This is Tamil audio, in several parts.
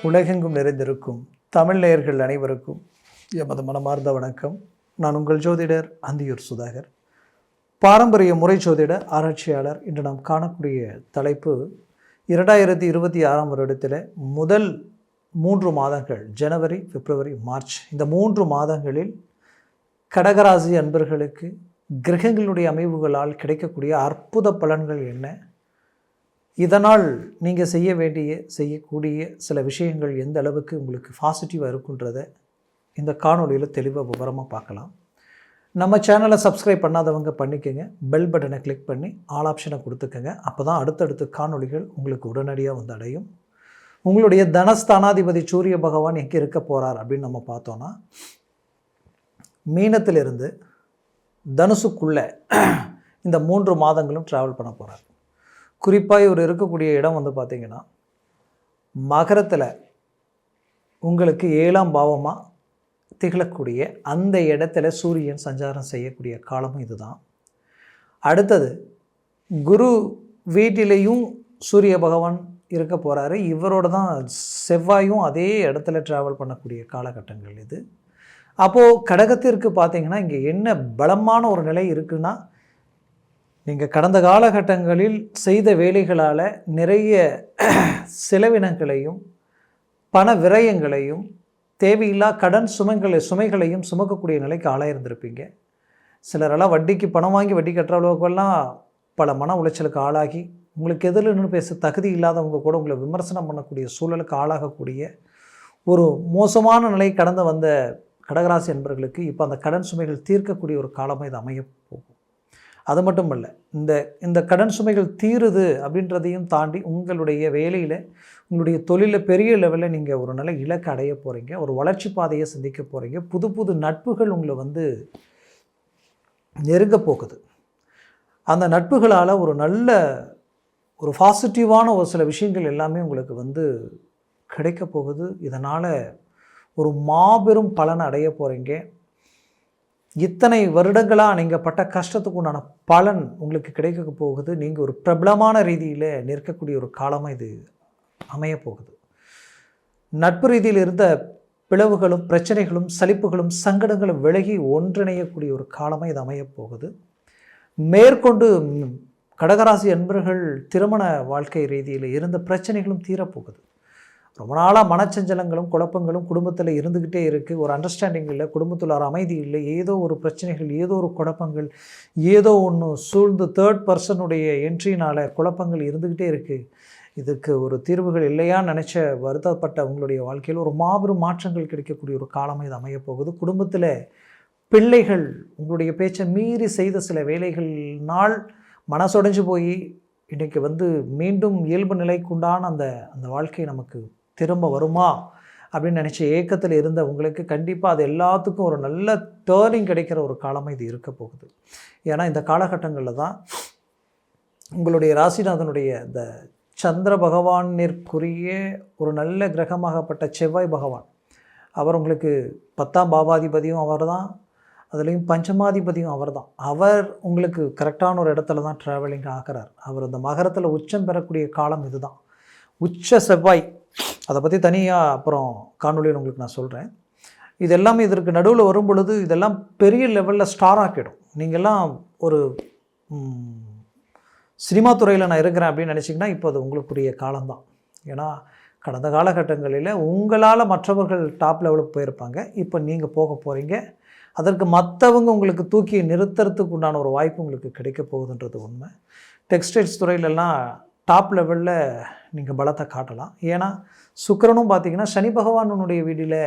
உலகெங்கும் நிறைந்திருக்கும் தமிழ் நேயர்கள் அனைவருக்கும் எமது மனமார்ந்த வணக்கம். நான் உங்கள் ஜோதிடர் அந்தியூர் சுதாகர், பாரம்பரிய முறை ஜோதிட ஆராய்ச்சியாளர். இன்று நாம் காணக்கூடிய தலைப்பு 2026 வருடத்தில் முதல் 3 மாதங்கள், ஜனவரி, பிப்ரவரி, மார்ச், இந்த 3 மாதங்களில் கடகராசி அன்பர்களுக்கு கிரகங்களுடைய அமைவுகளால் கிடைக்கக்கூடிய அற்புத பலன்கள் என்ன, இதனால் நீங்கள் செய்யக்கூடிய சில விஷயங்கள் எந்த அளவுக்கு உங்களுக்கு பாசிட்டிவாக இருக்குன்றதை இந்த காணொலியில் தெளிவாக விவரமாக பார்க்கலாம். நம்ம சேனலை சப்ஸ்கிரைப் பண்ணாதவங்க பண்ணிக்கோங்க, பெல் பட்டனை கிளிக் பண்ணி ஆல் ஆப்ஷனை கொடுத்துக்கோங்க. அப்போ தான் அடுத்தடுத்த காணொலிகள் உங்களுக்கு உடனடியாக வந்து அடையும். உங்களுடைய தனஸ்தானாதிபதி சூரிய பகவான் எங்கே இருக்க போகிறார் அப்படின்னு நம்ம பார்த்தோன்னா, மீனத்திலிருந்து தனுசுக்குள்ளே இந்த 3 மாதங்களும் ட்ராவல் பண்ண போகிறார். குறிப்பாக இவர் இருக்கக்கூடிய இடம் வந்து பார்த்திங்கன்னா, மகரத்தில் உங்களுக்கு 7ஆம் பாவமாக திகழக்கூடிய அந்த இடத்துல சூரியன் சஞ்சாரம் செய்யக்கூடிய காலமும் இதுதான். அடுத்தது குரு வீட்டிலையும் சூரிய பகவான் இருக்க போகிறாரு. இவரோட தான் செவ்வாயும் அதே இடத்துல ட்ராவல் பண்ணக்கூடிய காலகட்டங்கள் இது. அப்போது கடகத்திற்கு பார்த்திங்கன்னா இங்கே என்ன பலமான ஒரு நிலை இருக்குன்னா, நீங்கள் கடந்த காலகட்டங்களில் செய்த வேலைகளால் நிறைய செலவினங்களையும் பண விரயங்களையும் தேவையில்லா கடன் சுமைகளையும் சுமக்கக்கூடிய நிலைக்கு ஆளாயிருந்திருப்பீங்க. சிலரெல்லாம் வட்டிக்கு பணம் வாங்கி வட்டி கட்டுற அளவுக்கெல்லாம் பல மன உளைச்சலுக்கு ஆளாகி, உங்களுக்கு எதிரில் பேச தகுதி இல்லாதவங்க கூட உங்களை விமர்சனம் பண்ணக்கூடிய சூழலுக்கு ஆளாகக்கூடிய ஒரு மோசமான நிலை கடந்து வந்த கடகராசி என்பவர்களுக்கு இப்போ அந்த கடன் சுமைகள் தீர்க்கக்கூடிய ஒரு காலமாக இது அமைய போகும். அது மட்டும் இல்லை, இந்த கடன் சுமைகள் தீருது அப்படின்றதையும் தாண்டி உங்களுடைய வேலையில், உங்களுடைய தொழிலில் பெரிய லெவலில் நீங்கள் ஒரு நல்ல இலக்கு அடைய போகிறீங்க, ஒரு வளர்ச்சி பாதையை சந்திக்க போகிறீங்க. புது புது நட்புகள் உங்களை வந்து நெருங்க போகுது. அந்த நட்புகளால் ஒரு பாசிட்டிவான ஒரு சில விஷயங்கள் எல்லாமே உங்களுக்கு வந்து கிடைக்க போகுது. இதனால் ஒரு மாபெரும் பலனை அடைய போகிறீங்க. இத்தனை வருடங்களாக நீங்கள் பட்ட கஷ்டத்துக்கு உண்டான பலன் உங்களுக்கு கிடைக்க போகுது. நீங்கள் ஒரு பிரபலமான ரீதியில் நிற்கக்கூடிய ஒரு காலமாக இது அமைய போகுது. நட்பு ரீதியில் இருந்த பிளவுகளும் பிரச்சனைகளும் சலிப்புகளும் சங்கடங்களும் விலகி ஒன்றிணையக்கூடிய ஒரு காலமாக இது அமைய போகுது. மேற்கொண்டு கடகராசி அன்பர்கள் திருமண வாழ்க்கை ரீதியில் இருந்த பிரச்சனைகளும் தீரப்போகுது. ரொம்ப நாளாக மனச்சஞ்சலங்களும் குழப்பங்களும் குடும்பத்தில் இருந்துக்கிட்டே இருக்குது. ஒரு அண்டர்ஸ்டாண்டிங் இல்லை, குடும்பத்தில் ஒரு அமைதி இல்லை, ஏதோ ஒரு பிரச்சனைகள், ஏதோ ஒரு குழப்பங்கள், ஏதோ ஒன்று சூழ்ந்து தேர்ட் பர்சனுடைய என்ட்ரினால் குழப்பங்கள் இருந்துக்கிட்டே இருக்குது. இதுக்கு ஒரு தீர்வுகள் இல்லையான்னு நினச்ச வருத்தப்பட்ட உங்களுடைய வாழ்க்கையில் ஒரு மாபெரும் மாற்றங்கள் கிடைக்கக்கூடிய ஒரு காலமாக இது அமைய போகுது. குடும்பத்தில் பிள்ளைகள் உங்களுடைய பேச்சை மீறி செய்த சில வேலைகள்னால் மனசொடைஞ்சு போய் இன்றைக்கி வந்து மீண்டும் இயல்பு நிலைக்குண்டான அந்த வாழ்க்கை நமக்கு திரும்ப வருமா அப்படின்னு நினச்ச ஏக்கத்தில் இருந்த உங்களுக்கு கண்டிப்பாக அது எல்லாத்துக்கும் ஒரு நல்ல டேர்னிங் கிடைக்கிற ஒரு காலமாக இது இருக்க போகுது. ஏன்னா இந்த காலகட்டங்களில் தான் உங்களுடைய ராசிநாதனுடைய இந்த சந்திர பகவானிற்குரிய ஒரு நல்ல கிரகமாகப்பட்ட செவ்வாய் பகவான், அவர் உங்களுக்கு 10ஆம் பாவாதிபதியும் அவர் தான், அதுலேயும் பஞ்சமாதிபதியும் அவர் தான். அவர் உங்களுக்கு கரெக்டான ஒரு இடத்துல தான் ட்ராவலிங் ஆகிறார். அவர் அந்த மகரத்தில் உச்சம் பெறக்கூடிய காலம் இதுதான். உச்ச செவ்வாய், அதை பற்றி தனியாக அப்புறம் காணொலியில் உங்களுக்கு நான் சொல்கிறேன். இது எல்லாமே இதற்கு நடுவில் வரும் பொழுது இதெல்லாம் பெரிய லெவலில் ஸ்டார் ஆக்கிடும். நீங்கள்லாம் ஒரு சினிமா துறையில் நான் இருக்கிறேன் அப்படின்னு நினச்சிங்கன்னா இப்போ அது உங்களுக்குரிய காலம்தான். ஏன்னா கடந்த காலகட்டங்களில் உங்களால் மற்றவர்கள் டாப் லெவலுக்கு போயிருப்பாங்க, இப்போ நீங்கள் போக போகிறீங்க. அதற்கு மற்றவங்க உங்களுக்கு தூக்கி நிறுத்துறதுக்கு உண்டான ஒரு வாய்ப்பு உங்களுக்கு கிடைக்க போகுதுன்றது உண்மை. டெக்ஸ்டைல்ஸ் துறையிலெல்லாம் டாப் லெவலில் நீங்கள் பலத்தை காட்டலாம். ஏன்னா சுக்கிரனும் பார்த்திங்கன்னா சனி பகவானுடைய வீடில்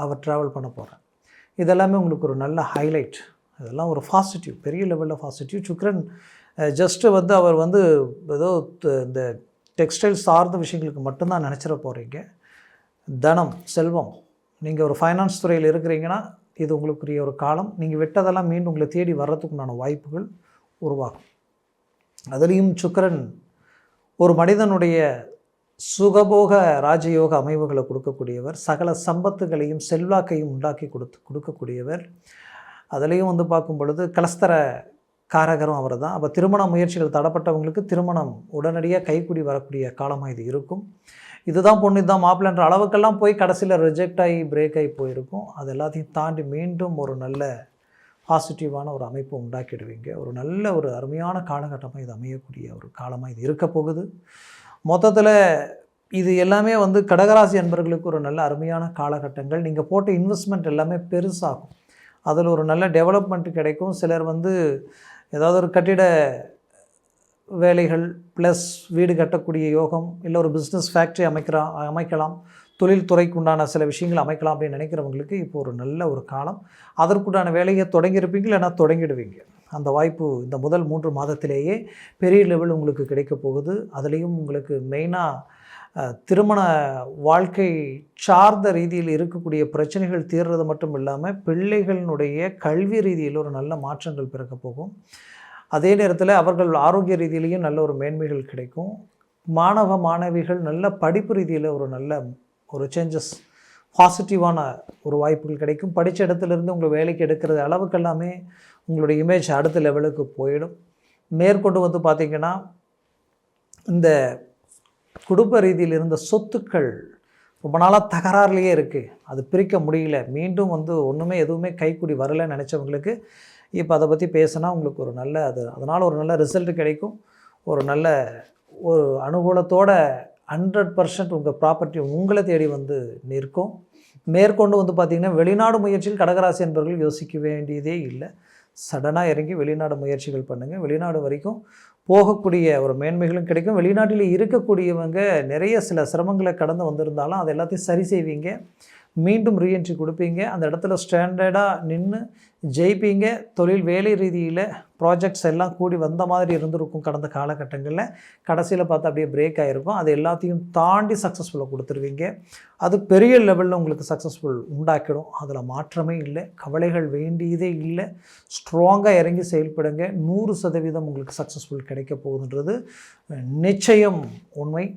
அவர் ட்ராவல் பண்ண போகிறார். இதெல்லாமே உங்களுக்கு ஒரு நல்ல ஹைலைட். இதெல்லாம் ஒரு பாசிட்டிவ், பெரிய லெவலில் பாசிட்டிவ். சுக்கிரன் ஜஸ்ட்டு வந்து அவர் வந்து ஏதோ இந்த டெக்ஸ்டைல் சார்ந்த விஷயங்களுக்கு மட்டும்தான் நினச்சிட போகிறீங்க. தனம், செல்வம், நீங்கள் ஒரு ஃபைனான்ஸ் துறையில் இருக்கிறீங்கன்னா இது உங்களுக்குரிய ஒரு காலம். நீங்கள் விட்டதெல்லாம் மீண்டும் உங்களை தேடி வர்றதுக்குண்டான வாய்ப்புகள் உருவாகும். அதுலேயும் சுக்கிரன் ஒரு மனிதனுடைய சுகபோக ராஜயோக அமைவுகளை கொடுக்கக்கூடியவர், சகல சம்பத்துகளையும் செல்வாக்கையும் உண்டாக்கி கொடுக்கக்கூடியவர். அதுலேயும் வந்து பார்க்கும் பொழுது கலஸ்தர காரகரும் அவர் தான். அப்போ திருமண முயற்சிகள் தடப்பட்டவங்களுக்கு திருமணம் உடனடியாக கைக்கூடி வரக்கூடிய காலமாக இது இருக்கும். இதுதான் பொண்ணு இதுதான் மாப்பிள்ளைன்ற அளவுக்கெல்லாம் போய் கடைசியில் ரிஜெக்ட் ஆகி பிரேக் ஆகி போயிருக்கும். அது எல்லாத்தையும் தாண்டி மீண்டும் ஒரு நல்ல பாசிட்டிவான ஒரு அமைப்பு உண்டாக்கிடுவீங்க. ஒரு நல்ல ஒரு அருமையான காலகட்டமாக இது அமையக்கூடிய ஒரு காலமாக இது இருக்க போகுது. மொத்தத்தில் இது எல்லாமே வந்து கடகராசி அன்பர்களுக்கு ஒரு நல்ல அருமையான காலகட்டங்கள். நீங்கள் போட்ட இன்வெஸ்ட்மெண்ட் எல்லாமே பெருசாகும். அதில் ஒரு நல்ல டெவலப்மெண்ட் கிடைக்கும். சிலர் வந்து ஏதாவது ஒரு கட்டிட வேலைகள் ப்ளஸ் வீடு கட்டக்கூடிய யோகம், இல்லை ஒரு பிஸ்னஸ் ஃபேக்ட்ரி அமைக்கலாம், தொழில் துறைக்கு உண்டான சில விஷயங்கள் அமைக்கலாம் அப்படின்னு நினைக்கிறவங்களுக்கு இப்போ ஒரு நல்ல ஒரு காலம். அதற்குண்டான வேலையை தொடங்கியிருப்பீங்க, இல்லைன்னா தொடங்கிடுவீங்க. அந்த வாய்ப்பு இந்த முதல் 3 மாதத்திலேயே பெரிய லெவல் உங்களுக்கு கிடைக்க போகுது. அதுலேயும் உங்களுக்கு மெயினாக திருமண வாழ்க்கை சார்ந்த ரீதியில் இருக்கக்கூடிய பிரச்சனைகள் தீர்றது மட்டும் இல்லாமல் பிள்ளைகளினுடைய கல்வி ரீதியில் ஒரு நல்ல மாற்றங்கள் பிறக்க போகும். அதே நேரத்தில் அவர்கள் ஆரோக்கிய ரீதியிலையும் நல்ல ஒரு மேன்மைகள் கிடைக்கும். மாணவ மாணவிகள் நல்ல படிப்பு ரீதியில் ஒரு நல்ல ஒரு சேஞ்சஸ், பாசிட்டிவான ஒரு வாய்ப்புகள் கிடைக்கும். படித்த இடத்துலேருந்து உங்களை வேலைக்கு எடுக்கிறது அளவுக்கெல்லாமே உங்களுடைய இமேஜ் அடுத்த லெவலுக்கு போயிடும். மேற்கொண்டு வந்து பார்த்திங்கன்னா, இந்த குடும்ப ரீதியில் இருந்த சொத்துக்கள் ரொம்ப நாளாக தகராறுலையே இருக்குது, அது பிரிக்க முடியல, மீண்டும் வந்து ஒன்றுமே எதுவுமே கைக்கூடி வரலைன்னு நினச்சவங்களுக்கு இப்போ அதை பற்றி பேசினா உங்களுக்கு ஒரு நல்ல அதனால் ஒரு நல்ல ரிசல்ட் கிடைக்கும். ஒரு நல்ல ஒரு அனுகூலத்தோட 100% உங்கள் ப்ராப்பர்ட்டி உங்களை தேடி வந்து நிற்கும். மேற்கொண்டு வந்து பார்த்திங்கன்னா, வெளிநாடு முயற்சியில் கடகராசி என்பவர்கள் யோசிக்க வேண்டியதே இல்லை. சடனாக இறங்கி வெளிநாடு முயற்சிகள் பண்ணுங்கள். வெளிநாடு வரைக்கும் போகக்கூடிய ஒரு மேன்மைகளும் கிடைக்கும். வெளிநாட்டில் இருக்கக்கூடியவங்க நிறைய சில சிரமங்களை கடந்து வந்திருந்தாலும் அது எல்லாத்தையும் சரி செய்வீங்க. மீண்டும் ரீஎன்ட்ரி கொடுப்பீங்க. அந்த இடத்துல ஸ்டாண்டர்டாக நின்று ஜெயிப்பீங்க. தொழில் வேலை ரீதியில் ப்ராஜெக்ட்ஸ் எல்லாம் கூடி வந்த மாதிரி இருந்திருக்கும் கடந்த காலகட்டங்களில். கடைசியில் பார்த்தா அப்படியே பிரேக் ஆகிருக்கும். அது எல்லாத்தையும் தாண்டி சக்ஸஸ்ஃபுல்லாக கொடுத்துருவீங்க. அது பெரிய லெவலில் உங்களுக்கு சக்ஸஸ்ஃபுல் உண்டாக்கிடும். அதில் மாற்றமே இல்லை. கவலைகள் வேண்டியதே இல்லை. ஸ்ட்ராங்காக இறங்கி செயல்படுங்க. 100% உங்களுக்கு சக்ஸஸ்ஃபுல் கிடைக்க போகுதுன்றது நிச்சயம் உண்மை.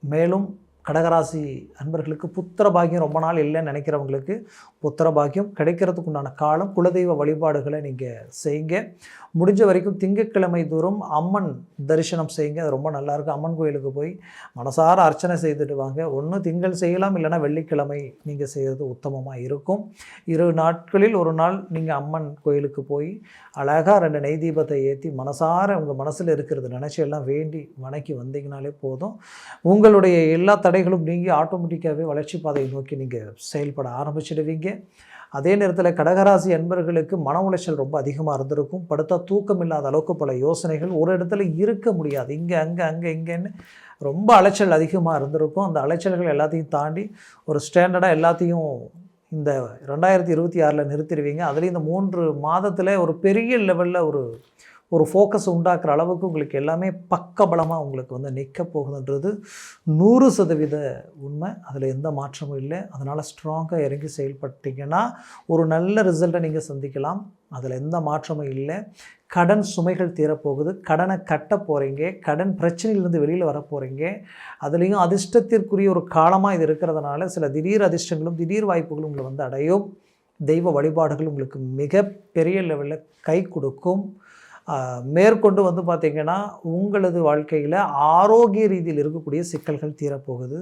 மேலும் கடகராசி அன்பர்களுக்கு புத்திர பாக்கியம் ரொம்ப நாள் இல்லைன்னு நினைக்கிறவங்களுக்கு புத்திர பாக்கியம் கிடைக்கிறதுக்கு உண்டான காலம். குலதெய்வ வழிபாடுகளை நீங்கள் செய்யுங்க. முடிஞ்ச வரைக்கும் திங்கட்கிழமை தோறும் அம்மன் தரிசனம் செய்யுங்க. அது ரொம்ப நல்லாயிருக்கும். அம்மன் கோயிலுக்கு போய் மனசார அர்ச்சனை செய்துட்டு வாங்க. ஒன்று திங்கள் செய்யலாம், இல்லைனா வெள்ளிக்கிழமை நீங்கள் செய்கிறது உத்தமமாக இருக்கும். 2 நாட்களில் ஒரு நாள் நீங்கள் அம்மன் கோயிலுக்கு போய் அழகாக 2 நெய் தீபத்தை ஏற்றி மனசார உங்கள் மனசில் இருக்கிறது நினச்சி எல்லாம் வேண்டி வணக்கி வந்தீங்கனாலே போதும். உங்களுடைய எல்லா தடைகளும் நீங்கி ஆட்டோமேட்டிக்காகவே வளர்ச்சி பாதையை நோக்கி நீங்கள் செயல்பட ஆரம்பிச்சிடுவீங்க. அதே நேரத்தில் கடகராசி அன்பர்களுக்கு மன உளைச்சல் ரொம்ப அதிகமாக இருந்திருக்கும். படுத்தா தூக்கம் இல்லாத அளவுக்கு பல யோசனைகள், ஒரு இடத்துல இருக்க முடியாது, இங்கே அங்கே இங்கேன்னு ரொம்ப அலைச்சல் அதிகமாக இருந்திருக்கும். அந்த அலைச்சல்கள் எல்லாத்தையும் தாண்டி ஒரு ஸ்டாண்டர்டாக எல்லாத்தையும் இந்த 2026 நிறுத்திடுவீங்க. அதுலேயும் இந்த 3 மாதத்தில் ஒரு பெரிய லெவலில் ஒரு ஃபோக்கஸ் உண்டாக்குற அளவுக்கு உங்களுக்கு எல்லாமே பக்கபலமாக உங்களுக்கு வந்து நிற்க போகுதுன்றது 100% உண்மை. அதில் எந்த மாற்றமும் இல்லை. அதனால் ஸ்ட்ராங்காக இறங்கி செயல்பட்டீங்கன்னா ஒரு நல்ல ரிசல்ட்டை நீங்கள் சந்திக்கலாம். அதில் எந்த மாற்றமும் இல்லை. கடன் சுமைகள் தீரப்போகுது. கடனை கட்ட போகிறீங்க. கடன் பிரச்சனையிலேருந்து வெளியில் வர போகிறீங்க. அதுலேயும் அதிர்ஷ்டத்திற்குரிய ஒரு காலமாக இது இருக்கிறதுனால சில திடீர் அதிர்ஷ்டங்களும் திடீர் வாய்ப்புகளும் உங்களை வந்து அடையும். தெய்வ வழிபாடுகள் உங்களுக்கு மிகப்பெரிய லெவலில் கை கொடுக்கும். மேற்கொண்டு வந்து பார்த்திங்கன்னா, உங்களது வாழ்க்கையில் ஆரோக்கிய ரீதியில் இருக்கக்கூடிய சிக்கல்கள் தீரப்போகுது.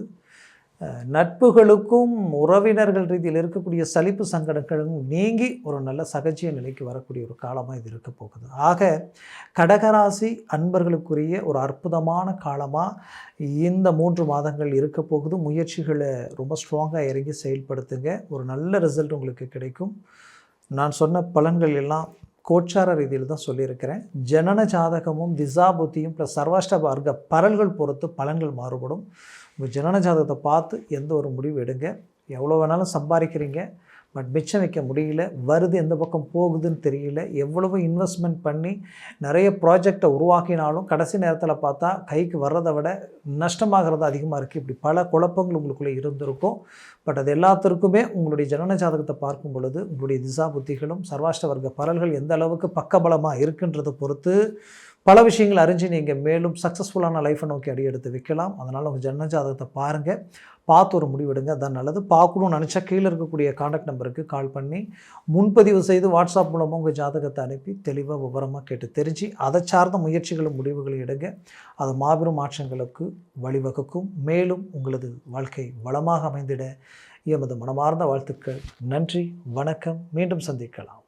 நட்புகளுக்கும் உறவினர்கள் ரீதியில் இருக்கக்கூடிய சலிப்பு சங்கடங்களும் நீங்கி ஒரு நல்ல சகஜிய நிலைக்கு வரக்கூடிய ஒரு காலமாக இது இருக்க போகுது. ஆக கடகராசி அன்பர்களுக்குரிய ஒரு அற்புதமான காலமாக இந்த 3 மாதங்கள் இருக்க போகுது. முயற்சிகளை ரொம்ப ஸ்ட்ராங்காக இறங்கி செயல்படுத்துங்க. ஒரு நல்ல ரிசல்ட் உங்களுக்கு கிடைக்கும். நான் சொன்ன பலன்கள் எல்லாம் கோச்சார ரீதியில் தான் சொல்லியிருக்கிறேன். ஜனன ஜாதகமும் திசா புத்தியும் ப்ளஸ் சர்வாஷ்ட வர்க்க பரல்கள் பொறுத்து பலன்கள் மாறுபடும். உங்கள் ஜனன ஜாதகத்தை பார்த்து எந்த ஒரு முடிவு எடுங்க. எவ்வளோ வேணாலும் சம்பாதிக்கிறீங்க, பட் மிச்சம் வைக்க முடியல. வருது எந்த பக்கம் போகுதுன்னு தெரியல. எவ்வளவு இன்வெஸ்ட்மெண்ட் பண்ணி நிறைய ப்ராஜெக்டை உருவாக்கினாலும் கடைசி நேரத்தில் பார்த்தா கைக்கு வர்றதை விட நஷ்டமாகிறது அதிகமாக இருக்குது. இப்படி பல குழப்பங்கள் உங்களுக்குள்ளே இருந்திருக்கும். பட் அது எல்லாத்திற்குமே உங்களுடைய ஜனன ஜாதகத்தை பார்க்கும் பொழுது உங்களுடைய திசா புத்திகளும் சர்வாஷ்ட வர்க்க பரல்கள் எந்த அளவுக்கு பக்கபலமாக இருக்குன்றதை பொறுத்து பல விஷயங்கள் அறிஞ்சு நீங்கள் மேலும் சக்ஸஸ்ஃபுல்லான லைஃப்பை நோக்கி அடி எடுத்து வைக்கலாம். அதனால் உங்கள் ஜன்ம ஜாதகத்தை பாருங்கள், பார்த்து ஒரு முடிவெடுங்க. அதான் நல்லது. பார்க்கணும்னு நினச்சா கீழே இருக்கக்கூடிய காண்டாக்ட் நம்பருக்கு கால் பண்ணி முன்பதிவு செய்து வாட்ஸ்அப் மூலமாக உங்கள் ஜாதகத்தை அனுப்பி தெளிவாக விவரமாக கேட்டு தெரிஞ்சு அதை சார்ந்த முயற்சிகளும் முடிவுகளும் எடுங்க. அது மாபெரும் மாற்றங்களுக்கு வழிவகுக்கும். மேலும் உங்களது வாழ்க்கை வளமாக அமைந்திட எமது மனமார்ந்த வாழ்த்துக்கள். நன்றி, வணக்கம். மீண்டும் சந்திக்கலாம்.